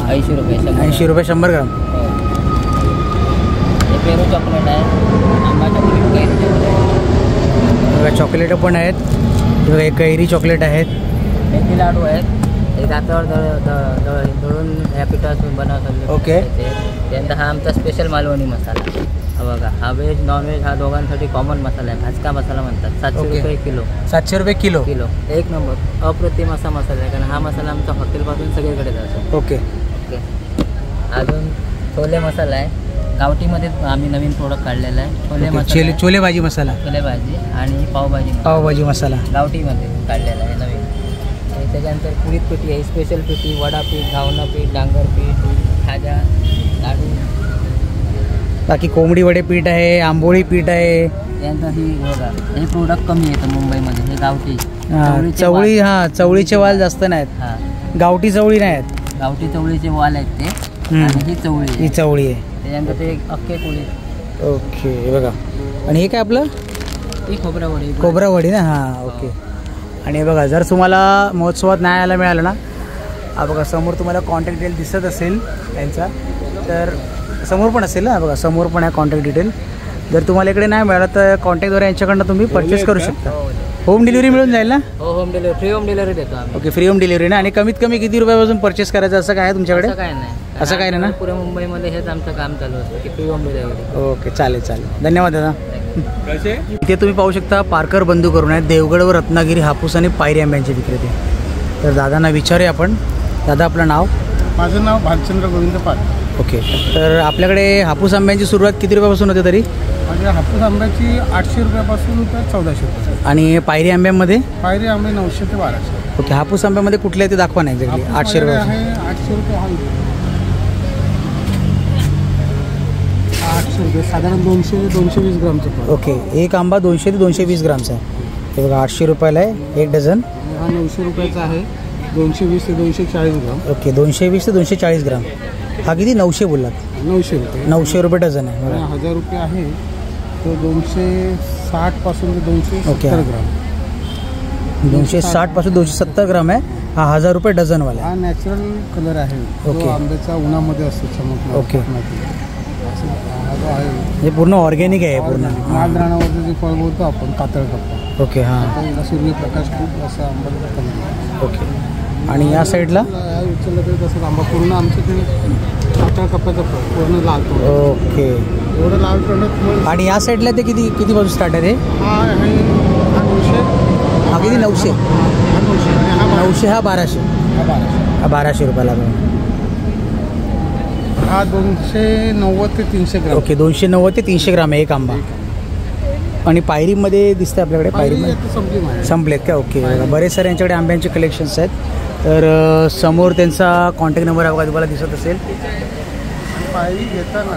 80 रुपये. 80 रुपये 100 ग्राम. हो. हे पेरू चॉकलेट आहे. आंबा चॉकलेट, कैरी चॉकलेट. बघा, चॉकलेट पण आहेत. बघा, कैरी चॉकलेट आहेत. मेथी लाडू आहेत. हे दातावर दळून ह्या पिठातून बनवतात. ओके. त्यानंतर हा आमचा स्पेशल मालवणी मसाला. हा बघा, हा व्हेज नॉनव्हेज हा दोघांसाठी कॉमन मसाला आहे. भाजका मसाला म्हणतात. 700 रुपये किलो. 700 रुपये किलो. एक नंबर अप्रतिम असा मसाला आहे. कारण हा मसाला आमचा हॉटेलपासून सगळीकडे जातो. ओके. ओके. अजून छोले मसाला आहे. गावठीमध्ये आम्ही नवीन प्रोडक्ट काढलेला आहे. छोले मसाला, छोले भाजी मसाला, छोले भाजी आणि पावभाजी मसाला गावठीमध्ये काढलेला आहे नवीन. आणि त्याच्यानंतर पुरीत पिठी आहे. स्पेशल पिठी, वडापीठ, घावना पीठ, डांगर पीठ, खाजा, लाडू. बाकी कोंबडी वडे पीठ आहे, आंबोळी पीठ आहे. त्यानंतर ही बघा, हे प्रोडक्ट कमी येतं मुंबईमध्ये. हे गावठी चवळी. हां, चवळीचे वाल जास्त नाहीत. हां, गावठी चवळी नाहीत. गावठी चवळीचे वाल आहेत ते. आणि ही चवळी, ही चवळी आहे. त्याच्यानंतर ते अख्खे कोळी. ओके. हे बघा, आणि हे काय आपलं? ही खोबरावडी. खोबरावडी ना? हां, ओके. आणि हे बघा, जर तुम्हाला महोत्सवात नाही यायला मिळालं ना, हा बघा समोर तुम्हाला कॉन्टॅक्ट डिटेल दिसत असेल त्यांचा, तर समोर पण असेल ना, बघा समोर पण आहे कॉन्टॅक्ट डिटेल. जर तुम्हाला इकडे नाही मिळालं तर कॉन्टॅक्टद्वारे यांच्याकडनं तुम्ही परचेस करू शकता. होम डिलिव्हरी मिळून जाईल ना? हो, home delivery, free home delivery देतो आम्ही. ओके, फ्री होम डिलिव्हरी ना. आणि कमीत कमी किती रुपयापासून परचेस करायचं असं काय आहे तुमच्याकडे? असं काय नाही, असं काय नाही ना? पुऱ्या मुंबईमध्ये हेच आमचं काम चालू असतं की फ्री होम डिलिव्हरी. ओके, चालेल चालेल, धन्यवाद दादा. इथे तुम्ही पाहू शकता पारकर बंधू करून आहेत, देवगड व रत्नागिरी हापूस आणि पायरी आंब्यांचे विक्रेते. तर दादांना विचारूया आपण. दादा, आपलं नाव? माझं नाव भालचंद्र गोविंद पाल. ओके, तर आपल्याकडे हापूस आंब्यांची सुरुवात किती रुपयापासून होते तरी? माझ्या हापूस आंब्याची 800 रुपयापासून तर 1400 रुपये. आणि पायरी आंब्यामध्ये? पायरी आंबे 900 ते 1200. ओके, हापूस आंब्यामध्ये कुठले ते दाखवा नाही एक्झॅक्टली. 800 रुपये आहे. 800 रुपये हा 800 रुपये, साधारण 200 ते 220 ग्रामचं. ओके, एक आंबा 200 ते 220 ग्रामचा आहे. हे बघा 800 रुपयाला आहे एक डझन. हा 900 रुपयाचा आहे, 220 ते 240 ग्राम. ओके, 220 ते 240 ग्राम. हा किती? 900 बोललात? 900 रुपये. 900 रुपये डझन आहे. बघा 1000 रुपये आहे, तो 260 पासून ते 270 ग्राम. 260 पासून 270 ग्राम आहे. हा 1000 रुपये डझनवाला. हा नॅचरल कलर आहे, ओके. जो आंब्याचा उन्हामध्ये असतो चमकला. ओके. हा जो आहे हे पूर्ण ऑर्गॅनिक आहे पूर्ण. माल राणावरचं जे फळ बोलतो आपण कातळ कप्पा. ओके, हां. आता सूर्यप्रकाश खूप असा आंबा कमी. ओके, आणि या साईडला? उचललं तरी तसंच आंबा पूर्ण आमच्याकडे कातळ कप्प्याचा फळ पूर्ण लाल तोंड. ओके, एवढं लाल तोंड. आणि या साईडला ते किती पासून स्टार्ट आहे ते? हा आहे, हा 900. हा किती? 900. हा 900 आणि हा 900, हा 1200. हा 1200. हा 1200 रुपयाला. हा 290 ते 300 ग्राम. ओके, 290 ते 300 ग्राम आहे एक आंबा. आणि पायरीमध्ये दिसते आपल्याकडे? पायरीमध्ये संपली संपलेत का? ओके, बरेच सारे यांच्याकडे आंब्यांचे कलेक्शन्स आहेत. तर समोर त्यांचा कॉन्टॅक्ट नंबर बघा तुम्हाला दिसत असेल. पायरी घेताना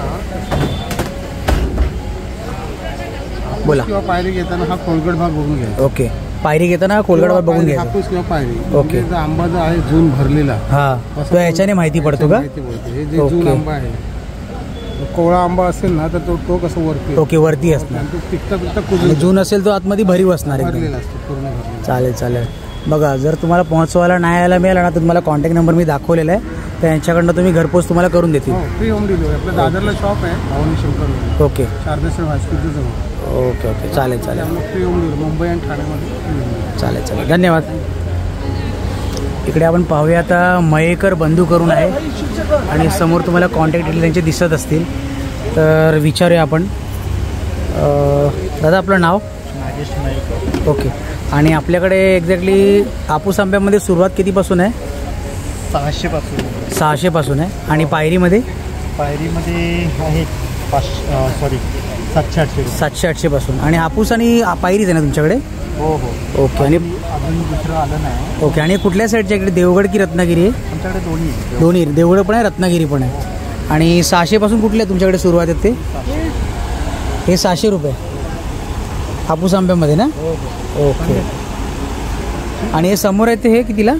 बोला. किंवा पायरी घेताना हा खोलगट भाग बघून घ्यायचा. ओके, पायरी घेताना खोलगडवर बघून घ्यायचं. हापूस किंवा पायरी. ओके. म्हणजे आंबा जो आहे जून भरलेला, हां, तो याच्याने माहिती पडतो का? हे जे जून आंबा आहे, कोवळा आंबा असेल ना तर तो कसं वरती. ओके, वरती असणार. पिकता आणि जून असेल तो आतमध्ये भरीव असणार एकदम. भरलेला असतो, पूर्ण भरलेला. चालेल चालेल. बघा, जर तुम्हाला पोहोचवायला नाही यायला मिळाला ना तर तुम्हाला कॉन्टॅक्ट नंबर मी दाखवलेला आहे, तर यांच्याकडनं तुम्ही घरपोच तुम्हाला करून देतील. Free home delivery. आपल्या दादरला शॉप आहे, भावनी शंकर. ओके, शारदेश्वर हॉस्पिटल जवळ. ओके ओके, चालेल चालेल. फ्री होम डिलिव्हरी मुंबई आणि ठाण्यामध्ये. चालेल चालेल, धन्यवाद. इकडे आपण पाहूया आता मयेकर बंधू करून आहे, आणि समोर तुम्हाला कॉन्टॅक्ट डिटेल त्यांचे दिसत असतील. तर विचारूया आपण. दादा, आपलं नाव? ओके, आणि आपल्याकडे एक्झॅक्टली हापूस आंब्यामध्ये सुरुवात कितीपासून आहे? 600 पासून. 600 पासून आहे. आणि पायरीमध्ये? पायरीमध्ये आहे 700-800 पासून. आणि हापूस आणि पायरीच आहे ना तुमच्याकडे? हो हो. ओके, आणि अजून दुसरं आलं नाही. ओके, आणि कुठल्या साईडच्या इकडे, देवगड की रत्नागिरी आहे? आमच्याकडे दोन्ही. दोन्ही, देवगड पण आहे, रत्नागिरी पण आहे. आणि 600 पासून कुठले तुमच्याकडे सुरुवात आहेत ते? हे 600 रुपये हापूस आंब्यामध्ये ना? ओके. आणि हे समोर आहे ते हे कितीला?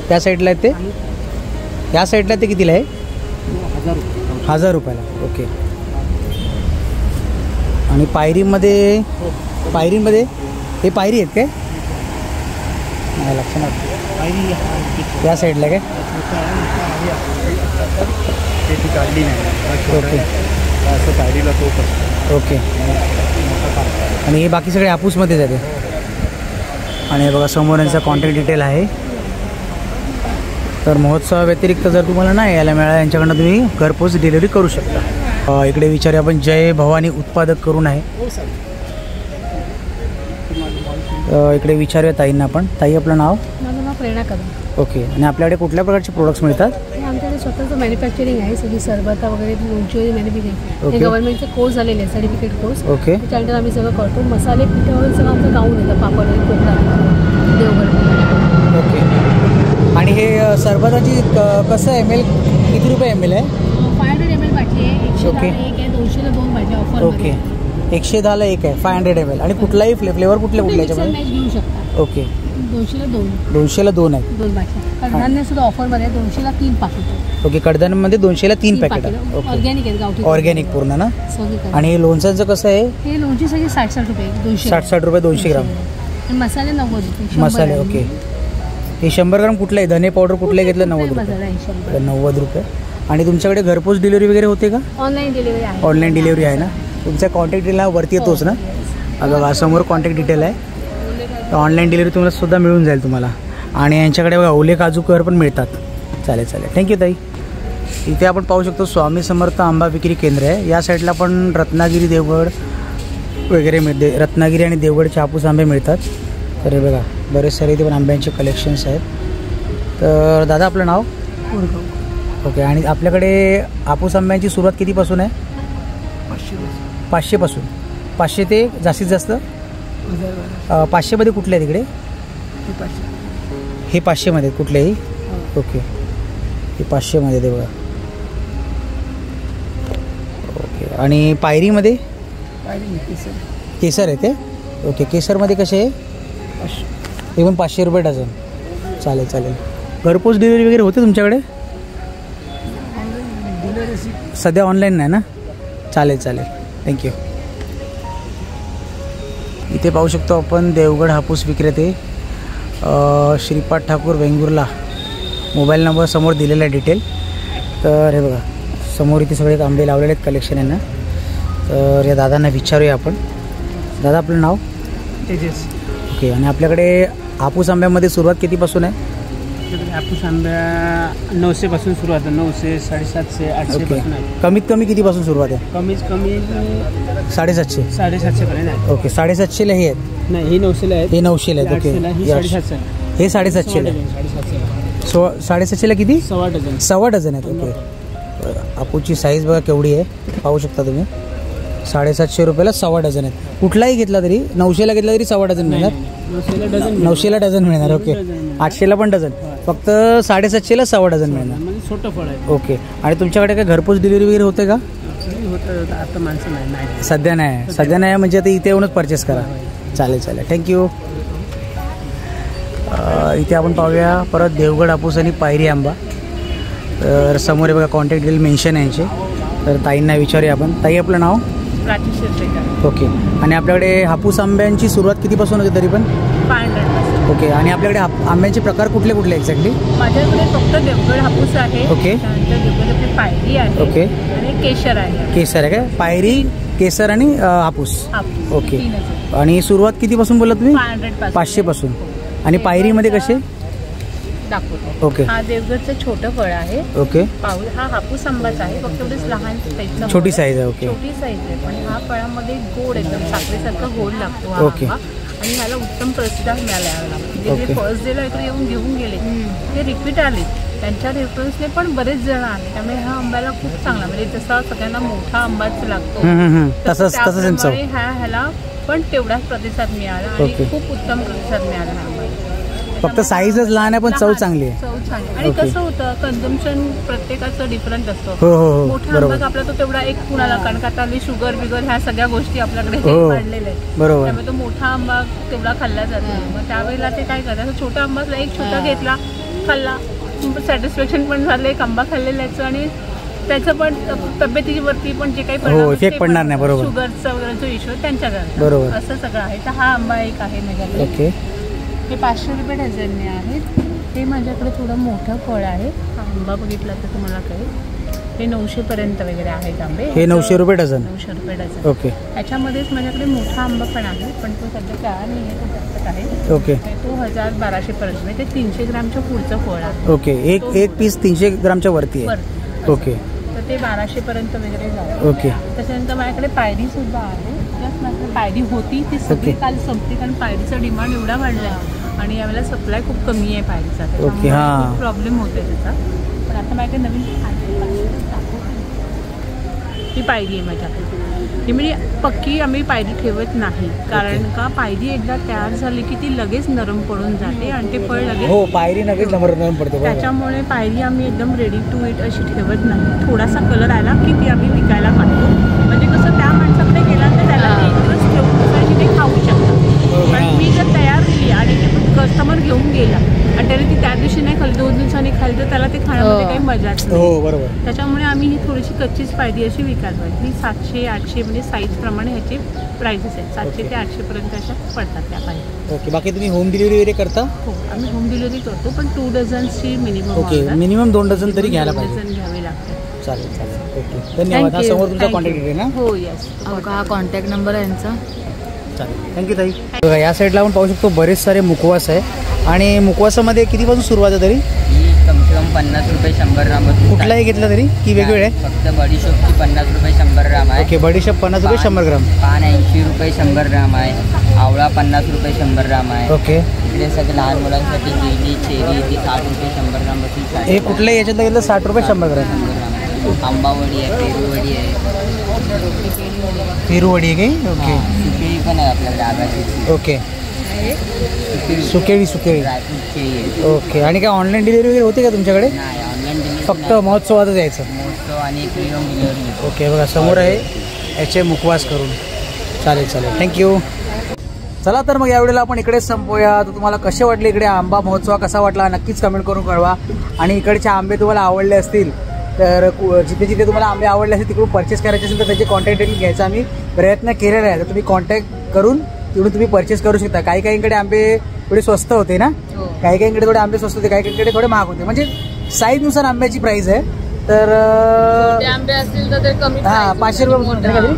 त्या साईडला आहे ते? या साईडला ते कितीला आहे? 1000 रुपयाला. ओके. आणि पायरीमध्ये हे पायरी आहेत काय? नाही लक्षात. या साईडला काय? काढली नाही. ओके. असं पायरीला तो. ओके. आणि हे बाकी सगळे हापूसमध्येच आहे ते. आणि हे बघा समोर यांचा कॉन्टॅक्ट डिटेल आहे. तर महोत्सवाव्यतिरिक्त जर तुम्हाला नाही यायला मिळालं, यांच्याकडनं तुम्ही घरपोच डिलिव्हरी करू शकता. इकडे विचारूया आपण. जय भवानी उत्पादक करून आहे. इकडे विचारूया ताईंना आपण. ताई, आपलं नाव? माझं नाव प्रेरणा कदम. ओके. आणि आपल्याकडे कुठल्या प्रकारचे प्रोडक्ट्स मिळतात? आमच्याकडे स्वतःचं मॅन्युफॅक्चरिंग आहे, सगळी सरबता वगैरे लोणची मॅन्युफॅक्चरिंग. हे गव्हर्नमेंटचे कोर्स झालेले आहे, सर्टिफिकेट कोर्स. ओके. त्याच्यानंतर आम्ही सगळं करतो. मसाले पिठे वगैरे सगळं आमचं गाऊन येतं, पापड वगैरे कोकणात, देवगड. ओके. आणि हे सरबताची कसं ML किती रुपये ML आहे? 500 ml बाटली आहे. 110 ओके. एक आहे, 200ला 2 बाटल्या ऑफर. ओके. 110ला एक आहे. 500 ml. आणि कुठलाही फ्लेवर कुठल्या याच्यामध्ये? घेऊ शकता. ओके. 200ला 2. 200ला 2 आहे. 2 बाटल्या. कडधान्य सुद्धा ऑफरमध्ये आहे. 200ला 3 पाकिट. ओके. कडधान्यामध्ये 200ला 3 पॅकेट. ओके. ऑर्गॅनिक आहे, गावठी ऑर्गॅनिक पूर्ण ना? सगळी. आणि लोणचं कसं आहे? हे लोणची सगळी 60-60 रुपये. 60 रुपये 200 ग्राम. आणि मसाले 90 रुपये. मसाले. ओके. हे 100 ग्राम कुठलं आहे? धने पावडर कुठले घेतलं? 90 रुपये. 90 रुपये. आणि तुमच्याकडे घरपोच डिलिव्हरी वगैरे होते का? ऑनलाईन डिलिव्हरी आहे. ऑनलाईन डिलिव्हरी आहे ना? तुमचा कॉन्टॅक्ट डिटेल वरती येतोच ना? बघा समोर कॉन्टॅक्ट डिटेल आहे. ऑनलाईन डिलिव्हरी तुम्हाला सुद्धा मिळून जाईल तुम्हाला. आणि यांच्याकडे बघा ओले काजूकर पण मिळतात. चालेल चालेल, थँक्यू ताई. इथे आपण पाहू शकतो स्वामी समर्थ आंबा विक्री केंद्र आहे. या साईडला पण रत्नागिरी देवगड वगैरे मिळते. रत्नागिरी आणि देवगडचे हापूस आंबे मिळतात. तर हे बघा बरेच सारे इथे पण आंब्यांचे कलेक्शन्स आहेत. तर दादा आपलं नाव? ओके. आणि आपल्याकडे हापूस आंब्यांची सुरुवात कितीपासून आहे? 500 पासून. 500 ते जास्तीत जास्त 500मध्ये कुठले आहे तिकडे? हे 500मध्ये कुठलेही? ओके, हे 500मध्ये ते बघा. ओके. आणि पायरीमध्ये? केसर आहे ते. ओके, केसरमध्ये कसे आहे? हे पण 500 रुपये डझन. चालेल चालेल. घरपोच डिलिव्हरी वगैरे होते तुमच्याकडे? सध्या ऑनलाईन नाही ना? चालेल चालेल, थँक्यू. इथे पाहू शकतो आपण देवगड हापूस विक्रेते श्रीपाद ठाकूर वेंगुर्ला. मोबाईल नंबर समोर दिलेला आहे डिटेल. तर हे बघा समोर इथे सगळे आंबे लावलेले आहेत कलेक्शन यांना. तर या दादांना विचारूया आपण. दादा आपलं नाव? तेजस. ओके. आणि आपल्याकडे हापूस आंब्यामध्ये सुरुवात कितीपासून आहे? हापूस आंब्या 900 पासून सुरुवात आहे. 900, 750, 800 पासून आहे. कमीत कमी कितीपासून सुरुवात आहे? कमीत कमी 750. 750 पर्यंत आहे. ओके. 750ला हे आहेत? नाही, ही 900ला आहे. हे 900ला आहेत. ओके. 750. हे 750ला आहे. 750ला किती? 1.25 डझन. 1.25 डझन आहेत. ओके. हापूसची साईज बघा केवढी आहे, पाहू शकता तुम्ही. 750 रुपयाला 1.25 डझन आहेत. कुठलाही घेतला तरी 900ला घेतला तरी 1.25 डझन मिळणार. 900ला डझन मिळणार. ओके. 800ला पण डझन. फक्त 750ला 1.25 डझन मिळणार. छोटं फळ आहे. ओके. आणि तुमच्याकडे काय घरपोच डिलिव्हरी वगैरे होते का? आता माणसं नाही. सध्या नाही. सध्या नाही म्हणजे आता इथे येऊनच परचेस करा. चालेल चालेल, थँक्यू. इथे आपण पाहूया परत देवगड हापूस आणि पायरी आंबा. तर समोर बघा कॉन्टॅक्ट डिटेल मेन्शन आहे यांचे. तर ताईंना विचारूया आपण. ताई आपलं नाव? ओके. आणि आपल्याकडे हापूस आंब्यांची सुरुवात कितीपासून होते तरी पण? 500. ओके. आणि आपल्याकडे आंब्यांचे प्रकार कुठले कुठले एक्झॅक्टली? माझ्याकडे फक्त देवगड हापूस आहे. ओके. त्यानंतर देवगडची पायरी आहे. ओके. आणि केशर आहे. केसर आहे काय? पायरी, केसर आणि हापूस. ओके. 3,000. आणि सुरुवात कितीपासून बोलला तुम्ही? 500 पासून. आणि पायरीमध्ये कसे? दाखवतो. ओके. हा देवगडचं छोटं फळ आहे. ओके. पाऊल हा हापूस आंबाच आहे, फक्त एवढीच लहान साईजचा. छोटी साईज आहे. ओके. छोटी साईज आहे, पण हा फळामध्ये गोड एकदम साखरेसारखा गोड लागतो हा ओके. आंबा. आणि ह्याला उत्तम प्रतिसाद मिळाला. म्हणजे ओके. जे फर्स्ट डेला इकडे येऊन घेऊन गेले ते रिपीट आले. त्यांच्या रेफरन्सने पण बरेच जण आले. त्यामुळे ह्या आंब्याला खूप चांगला, म्हणजे जसा सगळ्यांना मोठा आंबाच लागतो तसंच त्याप्रमाणे ह्याला पण तेवढाच प्रतिसाद मिळाला. आणि ओके. खूप उत्तम प्रतिसाद मिळाला ह्या आंब्याला. फक्त साईजच लहान आहे पण चव चांगली आहे. चव छान. आणि ओके. कसं होतं, कन्झम्पशन प्रत्येकाचं डिफरंट असतं. हो हो हो, मोठा आंबा बरोबर कापला तो तेवढा एक कुणाला, कारण का आता शुगर बिगर ह्या सगळ्या गोष्टी आपल्याकडे हो, वाढलेल्या आहेत. बरोबर. त्यामुळे तो मोठा आंबा तेवढा खाल्ला जातो. मग त्यावेळेला ते काय करतात, छोटा आंबाला एक छोटा घेतला, खाल्ला, सॅटिस्फॅक्शन पण झालं एक आंबा खाल्लेल्याचं. आणि त्याचं पण तब्येतीवरती पण जे काही हो, इफेक्ट पडणार नाही. बरोबर. शुगरचा वगैरे जो इश्यू आहे त्यांच्याकडे. बरोबर. असं सगळं आहे. तर हा आंबा एक आहे माझ्याकडे. ओके. हे 500 रुपये डझनने आहेत. हे माझ्याकडे थोडं मोठं फळ आहे. हा आंबा बघितला तर तुम्हाला कळेल. हे 900 पर्यंत वगैरे आहेत आंबे. हे 900 रुपये डझन. 900 रुपये डझन. ओके. ह्याच्यामध्येच माझ्याकडे मोठा आंबा पण आहे, पण तो सध्या काळा नाही आहे, तो जास्त आहे. ओके. तो 1000-1200 पर्यंत, म्हणजे ते 300 ग्रामच्या पुढचं फळ आहे. ओके. एक पीस 300 ग्रामच्या वरती आहे. वरती. ओके. तर ते 1200 पर्यंत वगैरे जातं. ओके. त्याच्यानंतर माझ्याकडे पायरी सुद्धा आहे. जस्ट माझ्याकडे पायरी होती, ती सगळी काल संपली, कारण पायरीचा डिमांड एवढा वाढला आहे. आणि यावेळेला सप्लाय खूप कमी आहे पायरीचा. ओके. हां. खूप प्रॉब्लेम होतोय त्याचा. पण आता माझ्याकडे नवीन ही पायरी आहे माझ्याकडे. ही म्हणजे पक्की आम्ही पायरी ठेवत नाही, कारण का पायरी एकदा तयार झाली की ती लगेच नरम पडून जाते आणि ते फळ लगेच. हो, पायरी लगेच नरम पडते. त्याच्यामुळे पायरी आम्ही एकदम रेडी टू इट अशी ठेवत नाही. थोडासा कलर आला की ती आम्ही विकायला काढतो. म्हणजे कसं त्या माणसाकडे गेला तर त्याला ते एकच ठेवून ते खाऊ शकतात. पण मी जर तयार दिली आणि ते कस्टमर घेऊन गेला आणि त्याने ती त्या दिवशी नाही खाल्ली, 2 दिवसांनी खाल्ली, तर त्याला ते खाण्यामध्ये काही मजाच नाही. हो, बरोबर. त्याच्यामुळे आम्ही ही थोडीशी कच्चीच पायरी अशी विकायला पाहिजे. ही 700-800 म्हणजे साईजप्रमाणे ह्याचे प्राइसेस आहेत. 700 ते 800 पर्यंत अशा पडतात त्या पायरी. ओके. बाकी तुम्ही होम डिलिव्हरी वगैरे करता? हो, आम्ही होम डिलिव्हरी करतो, पण 2 डझनची मिनिमम. ओके. मिनिमम 2 डझन तरी घ्यायला पाहिजे. 2 डझन घ्यावे लागतात. चालेल चालेल. ओके, धन्यवाद. हा समोर तुमचा कॉन्टॅक्ट डिटेल ना? हो, येस. हा कॉन्टॅक्ट नंबर आहे यांचा. चालेल, थँक्यू ताई. बघा या साईडला आपण पाहू शकतो बरेच सारे मुखवास आहे. आणि मुखवासामध्ये कितीपासून सुरुवात आहे तरी? ही कम से कम 50 रुपये 100 ग्राम. कुठलाही घेतला तरी की वेगवेगळे? फक्त बडीशोपची 50 रुपये 100 ग्राम आहे. ओके, बडीशेप 50 रुपये 100 ग्राम. पान 80 रुपये 100 ग्राम आहे. आवळा 50 रुपये 100 ग्राम आहे. ओके, इकडे सगळे लहान मुलांसाठी गेली चेरी ती 60 रुपये 100 ग्राम बसून. हे कुठल्याही याच्यातलं घेतलं 60 रुपये 100 ग्राम. आंबावडी आहे, पेरूवडी आहे. पेरूवडी आहे काही? ओके, सुकेळी पण आहे आपल्याकडे आगाची. ओके, सुकेळी ड्रायफ्रूट केळी आहे. ओके. आणि काय ऑनलाईन डिलिव्हरी वगैरे होते का तुमच्याकडे? नाही, ऑनलाईन डिलिव्हरी फक्त महोत्सवातच यायचं? महोत्सव आणि फ्री होम डिलिव्हरी. ओके, बघा समोर आहे याचे मुखवास करून. चालेल चालेल, थँक्यू. चला तर मग यावेळेला आपण इकडेच संपूया. तर तुम्हाला कसे वाटले इकडे आंबा महोत्सव, कसा वाटला नक्कीच कमेंट करून कळवा. आणि इकडचे आंबे तुम्हाला आवडले असतील तर जिथे जिथे तुम्हाला आंबे आवडले असतील तिकडून परचेस करायचे असेल तर त्याचे कॉन्टॅक्ट डिटेल घ्यायचा आम्ही प्रयत्न केलेला आहे. तर तुम्ही कॉन्टॅक्ट करून तिकडून तुम्ही परचेस करू शकता. काही काहींकडे आंबे थोडे स्वस्त होते ना, काही काहींकडे थोडे आंबे स्वस्त होते, काही काहींकडे थोडे महाग होते. म्हणजे साईजनुसार आंब्याची प्राइस आहे. तर आंबे असतील तर कमी, 500 रुपये.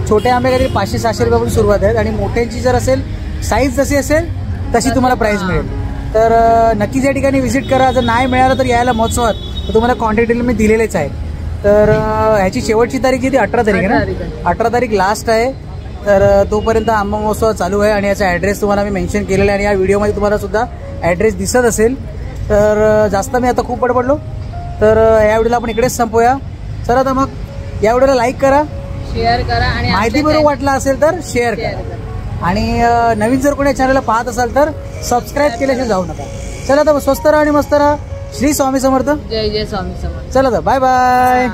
छोटे आंबे काहीतरी 500-600 रुपयापासून सुरुवात आहेत. आणि मोठ्यांची जर असेल साईज जशी असेल तशी तुम्हाला प्राइस मिळेल. तर नक्कीच या ठिकाणी व्हिजिट करा. जर नाही मिळालं तर यायला महोत्सवात तर तुम्हाला कॉन्टॅक्ट डिटेल मी दिलेलेच आहे. तर ह्याची शेवटची तारीख किती? 18 तारीख आहे ना? 18 तारीख लास्ट आहे. तर तोपर्यंत आंबा महोत्सव चालू आहे. आणि याचा ॲड्रेस तुम्हाला मी मेन्शन केलेला आहे आणि या व्हिडिओमध्ये तुम्हाला सुद्धा ॲड्रेस दिसत असेल. तर जास्त मी आता खूप बडबडलो. तर या व्हिडिओला आपण इकडेच संपूया. चला तर मग या व्हिडिओला लाईक करा, शेअर करा आणि माहिती बरोबर वाटला असेल तर शेअर करा. आणि नवीन जर कोणी चॅनलला पाहत असाल तर सबस्क्राईब केल्याशिवाय जाऊ नका. चला तर स्वस्त राहा आणि मस्त राहा. श्री स्वामी समर्थ. जय जय स्वामी समर्थ. चला तर बाय बाय.